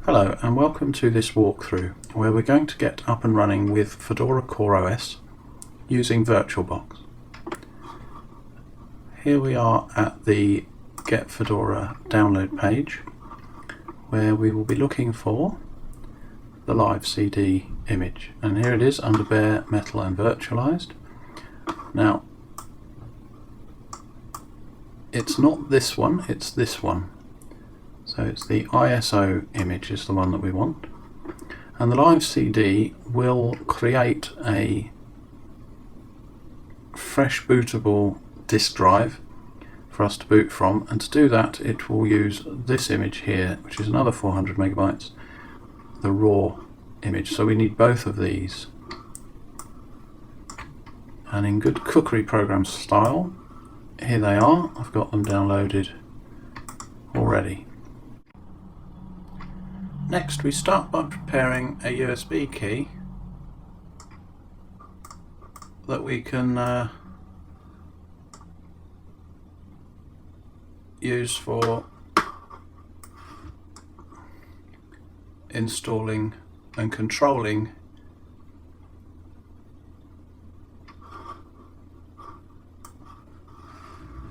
Hello and welcome to this walkthrough where we're going to get up and running with Fedora CoreOS using VirtualBox. Here we are at the Get Fedora download page where we will be looking for the LiveCD image, and here it is under Bare Metal and Virtualized. Now it's not this one, it's this one. So it's the ISO image is the one that we want, and the LiveCD will create a fresh bootable disk drive for us to boot from, and to do that it will use this image here, which is another 400 megabytes, the raw image. So we need both of these, and in good cookery program style, here they are. I've got them downloaded already. Next, we start by preparing a USB key that we can use for installing and controlling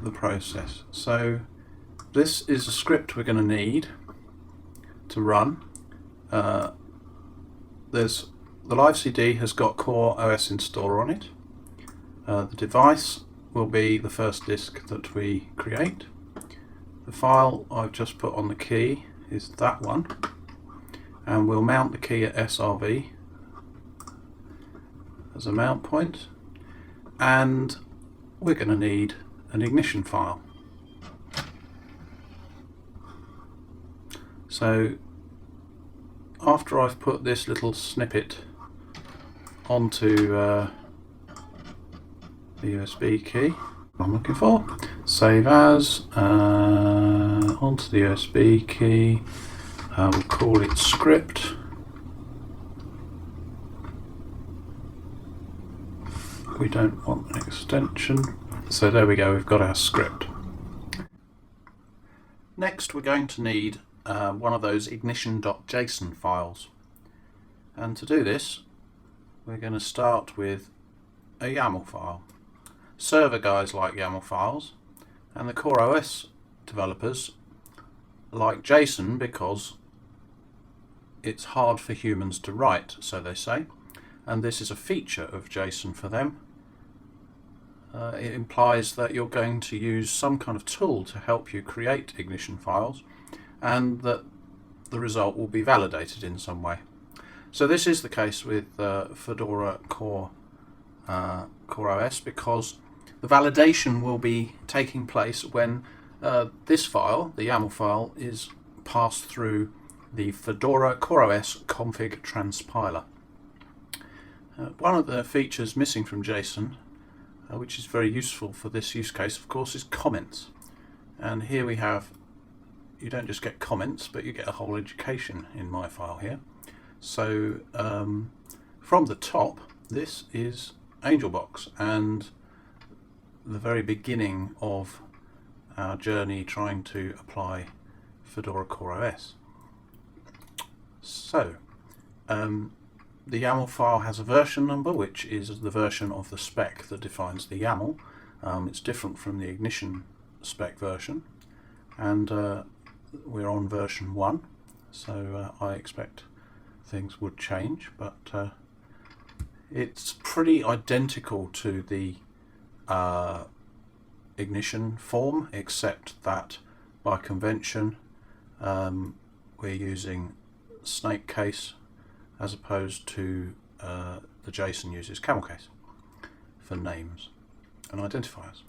the process. So this is a script we're going to need to run. The LiveCD has got CoreOS installer on it. The device will be the first disk that we create. The file I've just put on the key is that one, and we'll mount the key at SRV as a mount point, and we're going to need an ignition file. So after I've put this little snippet onto the USB key I'm looking for, save as, onto the USB key, we'll call it script. We don't want an extension, so there we go, we've got our script. Next we're going to need one of those ignition.json files, and to do this we're going to start with a YAML file. Server guys like YAML files, and the CoreOS developers like JSON because it's hard for humans to write, so they say, and this is a feature of JSON for them. It implies that you're going to use some kind of tool to help you create ignition files, and that the result will be validated in some way. So this is the case with Fedora CoreOS, because the validation will be taking place when this file, the YAML file, is passed through the Fedora CoreOS config transpiler. One of the features missing from JSON, which is very useful for this use case, of course, is comments. And here we have, you don't just get comments, but you get a whole education in my file here. So from the top, this is AngelBox and the very beginning of our journey trying to apply Fedora CoreOS. So the YAML file has a version number, which is the version of the spec that defines the YAML. It's different from the ignition spec version, and we're on version 1, so I expect things would change, but it's pretty identical to the ignition form, except that by convention we're using snake case as opposed to the JSON uses camel case for names and identifiers.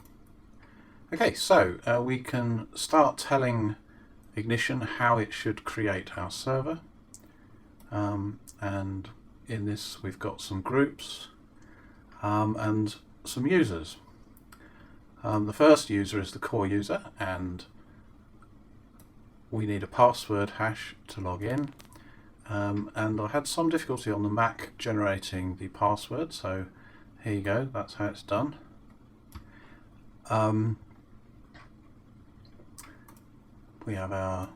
Okay, so we can start telling ignition how it should create our server, and in this we've got some groups and some users. The first user is the core user, and we need a password hash to log in, and I had some difficulty on the Mac generating the password, so here you go, that's how it's done. We have our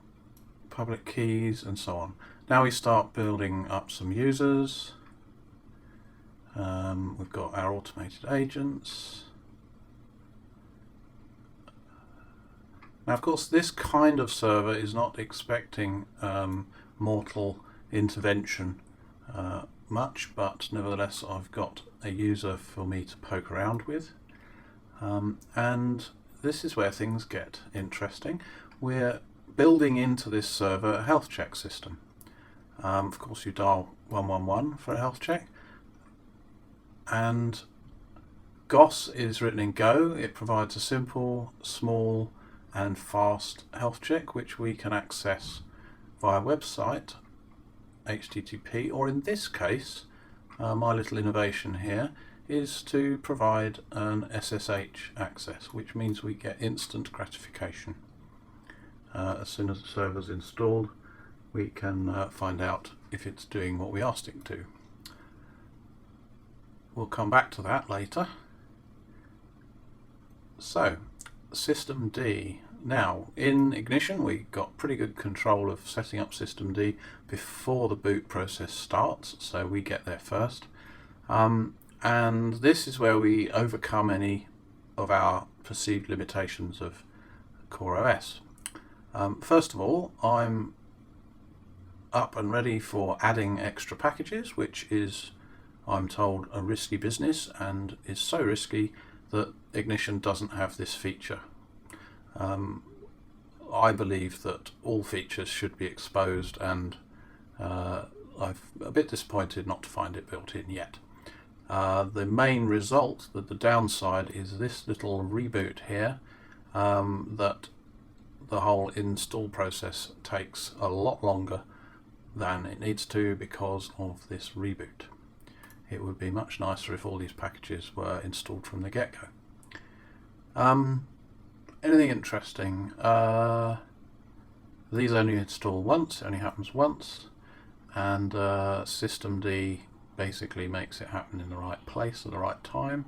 public keys and so on. Now we start building up some users. We've got our automated agents. Now, of course, this kind of server is not expecting mortal intervention much, but nevertheless I've got a user for me to poke around with. And this is where things get interesting. We're building into this server a health check system. Of course, you dial 111 for a health check. And GOS is written in Go. It provides a simple, small and fast health check which we can access via website, HTTP, or in this case, my little innovation here is to provide an SSH access, which means we get instant gratification. As soon as the server's installed, we can find out if it's doing what we asked it to. We'll come back to that later. So, systemd. Now, in Ignition, we got pretty good control of setting up systemd before the boot process starts, so we get there first. And this is where we overcome any of our perceived limitations of CoreOS. First of all, I'm up and ready for adding extra packages, which is, I'm told, a risky business, and is so risky that Ignition doesn't have this feature. I believe that all features should be exposed, and I'm a bit disappointed not to find it built in yet. The main result, that the downside, is this little reboot here, that the whole install process takes a lot longer than it needs to because of this reboot. It would be much nicer if all these packages were installed from the get-go. Anything interesting? These only install once, it only happens once, and systemd basically makes it happen in the right place at the right time.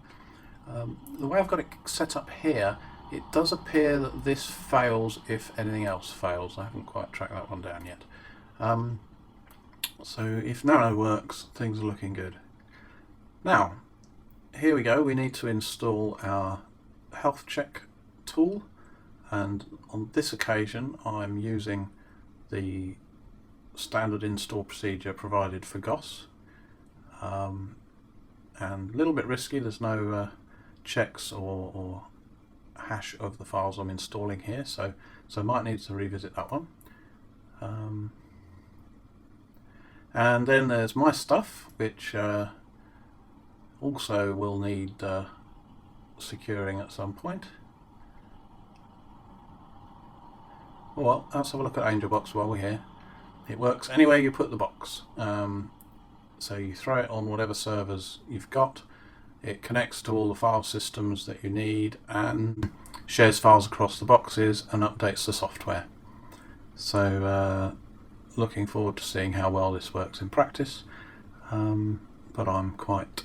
The way I've got it set up here, it does appear that this fails if anything else fails. I haven't quite tracked that one down yet. So if Nano works, things are looking good. Now, here we go. We need to install our health check tool, and on this occasion I'm using the standard install procedure provided for GOS, and a little bit risky. There's no checks or hash of the files I'm installing here, so I might need to revisit that one. And then there's my stuff, which also will need securing at some point. Well, let's have a look at AngelBox while we're here. It works anywhere you put the box. So you throw it on whatever servers you've got. It connects to all the file systems that you need and shares files across the boxes and updates the software. So looking forward to seeing how well this works in practice, but I'm quite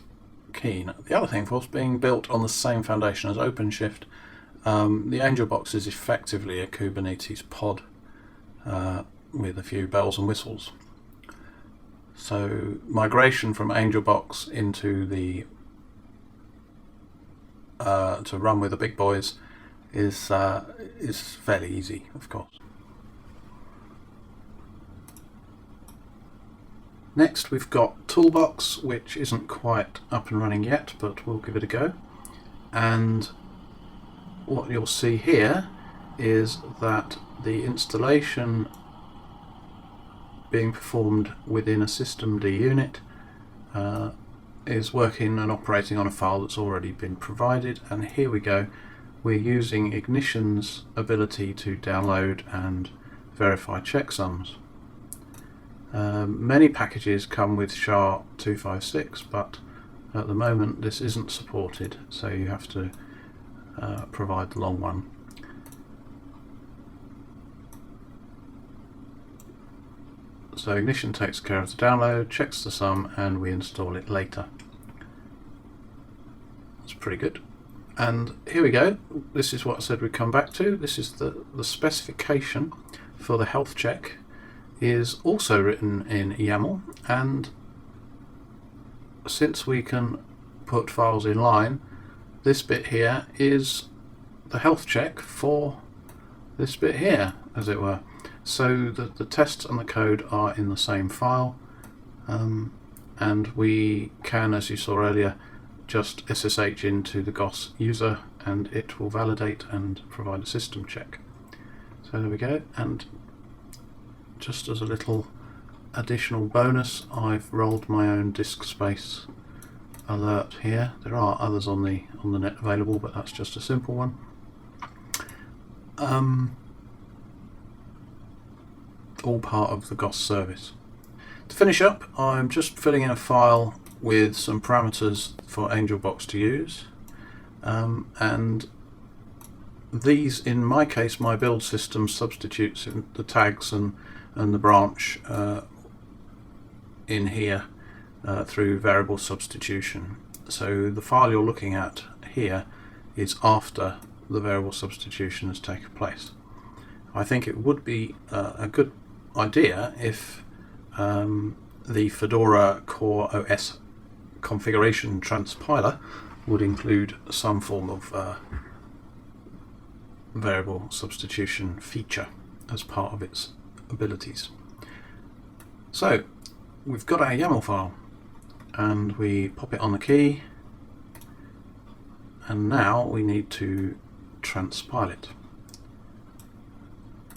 keen. The other thing, of course, being built on the same foundation as OpenShift, the AngelBox is effectively a Kubernetes pod with a few bells and whistles. So migration from AngelBox into the to run with the big boys is fairly easy, of course. Next we've got Toolbox, which isn't quite up and running yet, but we'll give it a go. And what you'll see here is that the installation being performed within a systemd unit is working and operating on a file that's already been provided, and here we go. We're using Ignition's ability to download and verify checksums. Many packages come with SHA-256, but at the moment this isn't supported, so you have to provide the long one. So Ignition takes care of the download, checks the sum, and we install it later. That's pretty good. And here we go. This is what I said we'd come back to. This is the specification for the health check. is also written in YAML, and since we can put files in line, this bit here is the health check for this bit here, as it were. So the tests and the code are in the same file, and we can, as you saw earlier, just SSH into the GOS user and it will validate and provide a system check. So there we go, and just as a little additional bonus, I've rolled my own disk space alert here. There are others on the net available, but that's just a simple one. All part of the GOS service. To finish up, I'm just filling in a file with some parameters for Angelbox to use, and these, in my case, my build system substitutes in the tags and the branch in here through variable substitution. So the file you're looking at here is after the variable substitution has taken place. I think it would be a good idea if the Fedora CoreOS configuration transpiler would include some form of variable substitution feature as part of its abilities. So we've got our YAML file and we pop it on the key, and now we need to transpile it,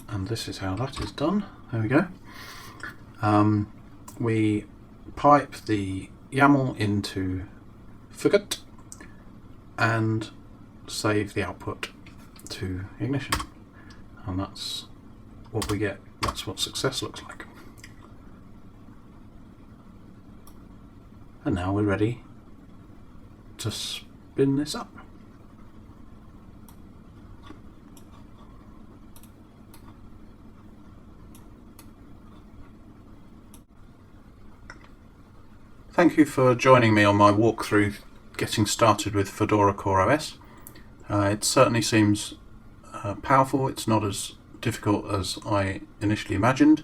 and this is how that is done. There we go. We pipe the YAML into Fedora and save the output to Ignition, and that's what we get. That's what success looks like. And now we're ready to spin this up. Thank you for joining me on my walkthrough getting started with Fedora CoreOS. It certainly seems powerful. It's not as difficult as I initially imagined.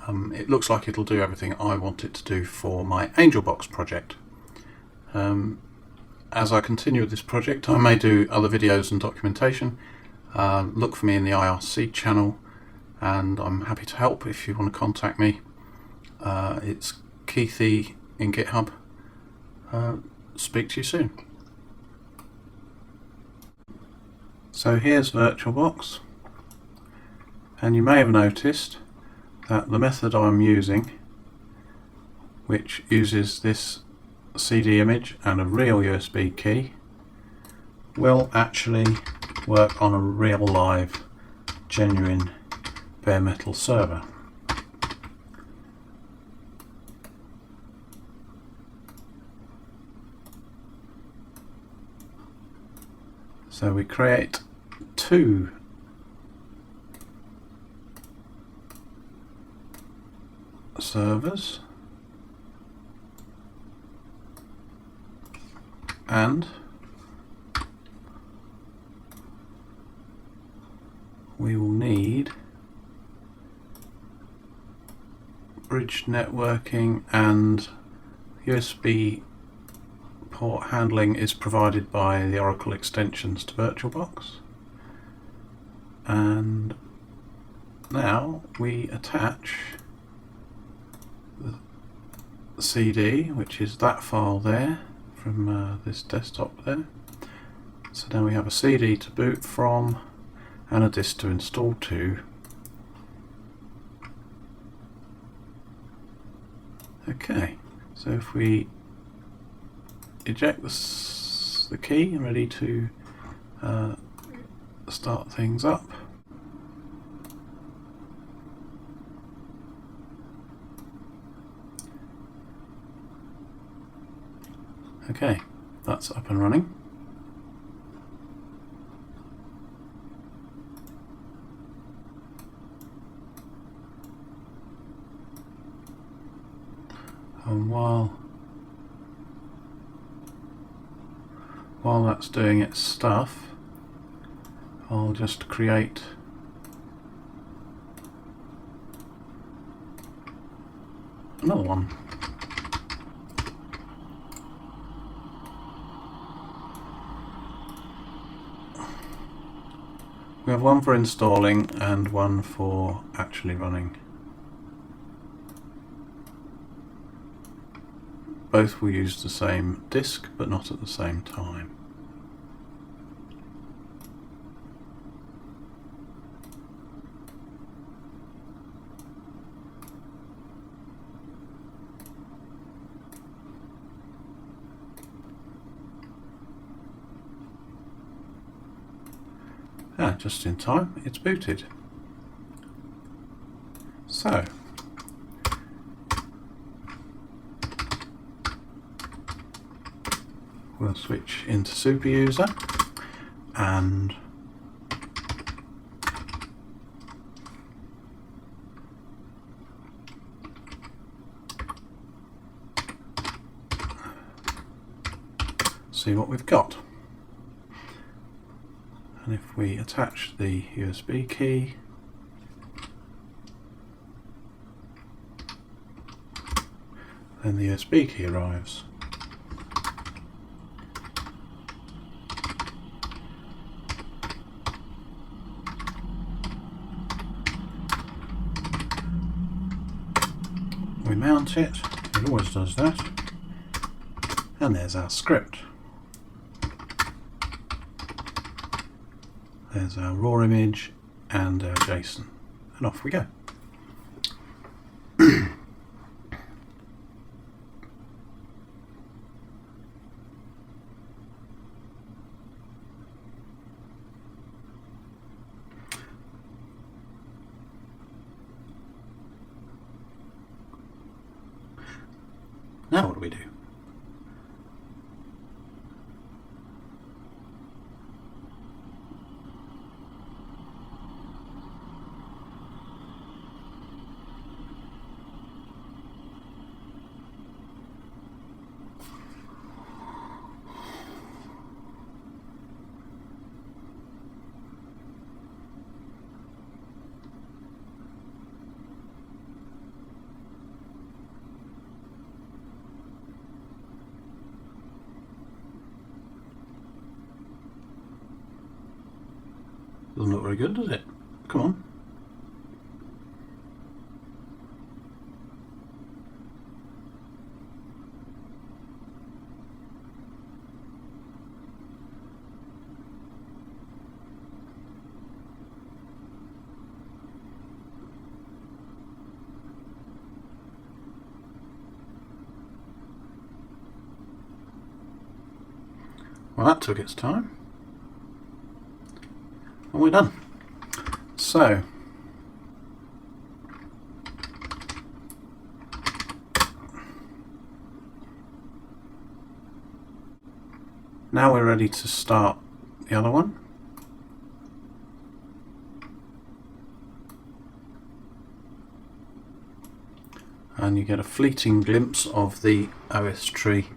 It looks like it'll do everything I want it to do for my Angelbox project. As I continue with this project, I may do other videos and documentation. Look for me in the IRC channel, and I'm happy to help if you want to contact me. It's Keithy in GitHub. Speak to you soon. So here's VirtualBox, and you may have noticed that the method I'm using, which uses this CD image and a real USB key, will actually work on a real live genuine bare metal server. So we create two servers, and we will need bridge networking, and USB port handling is provided by the Oracle extensions to VirtualBox. And now we attach the CD, which is that file there from this desktop there. So now we have a CD to boot from and a disk to install to. Okay, so if we eject the key, ready to start things up. Okay, that's up and running. And while that's doing its stuff, I'll just create another one. We have one for installing and one for actually running. Both will use the same disk, but not at the same time. Just in time, it's booted. So, we'll switch into Super User and see what we've got. And if we attach the USB key, then the USB key arrives. We mount it, it always does that, and there's our script. There's our raw image and our JSON, and off we go. Now what do we do? Doesn't look very good, does it? Come on. Well, that took its time. And we're done. So, now we're ready to start the other one. And you get a fleeting glimpse of the OS tree.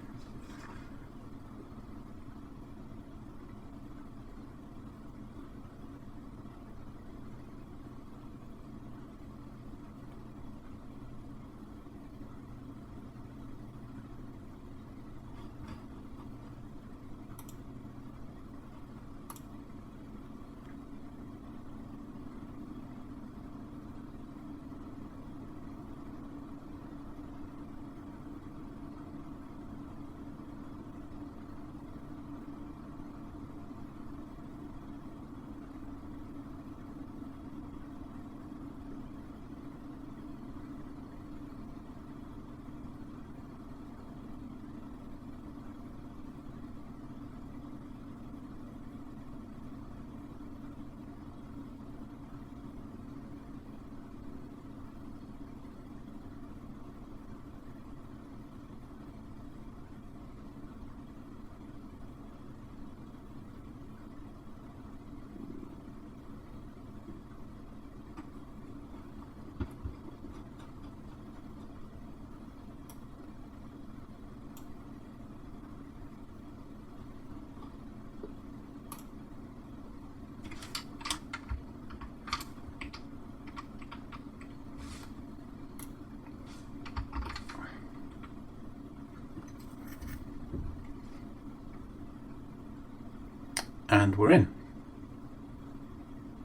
And we're in.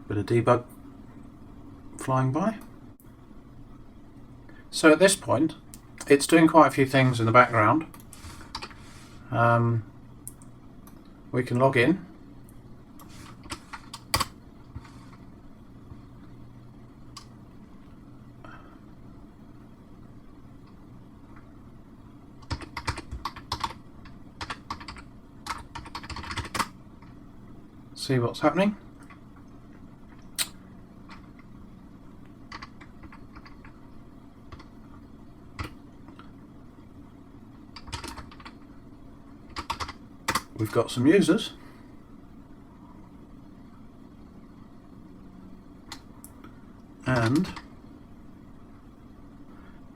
Bit of debug flying by. So at this point, it's doing quite a few things in the background. We can log in. See what's happening. We've got some users. And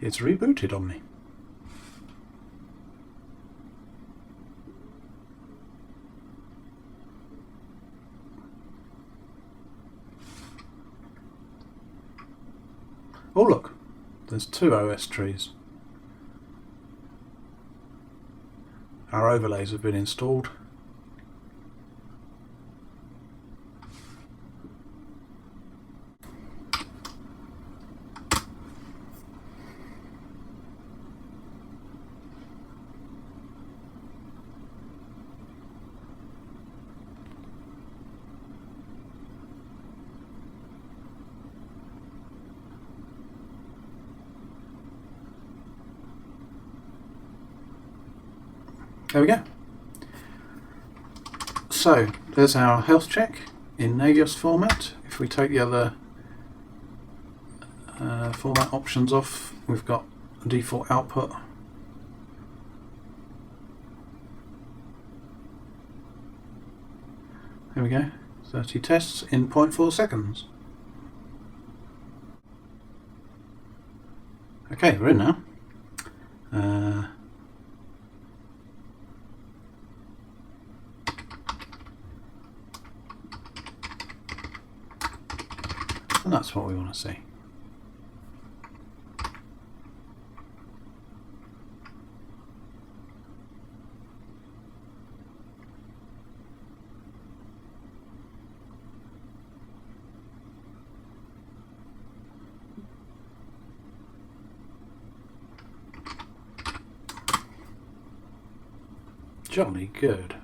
it's rebooted on me. Oh look, there's 2 OS trees. Our overlays have been installed. There we go. So there's our health check in Nagios format. If we take the other format options off, we've got default output. There we go. 30 tests in 0.4 seconds. Okay, we're in now. And that's what we want to see. Jolly good.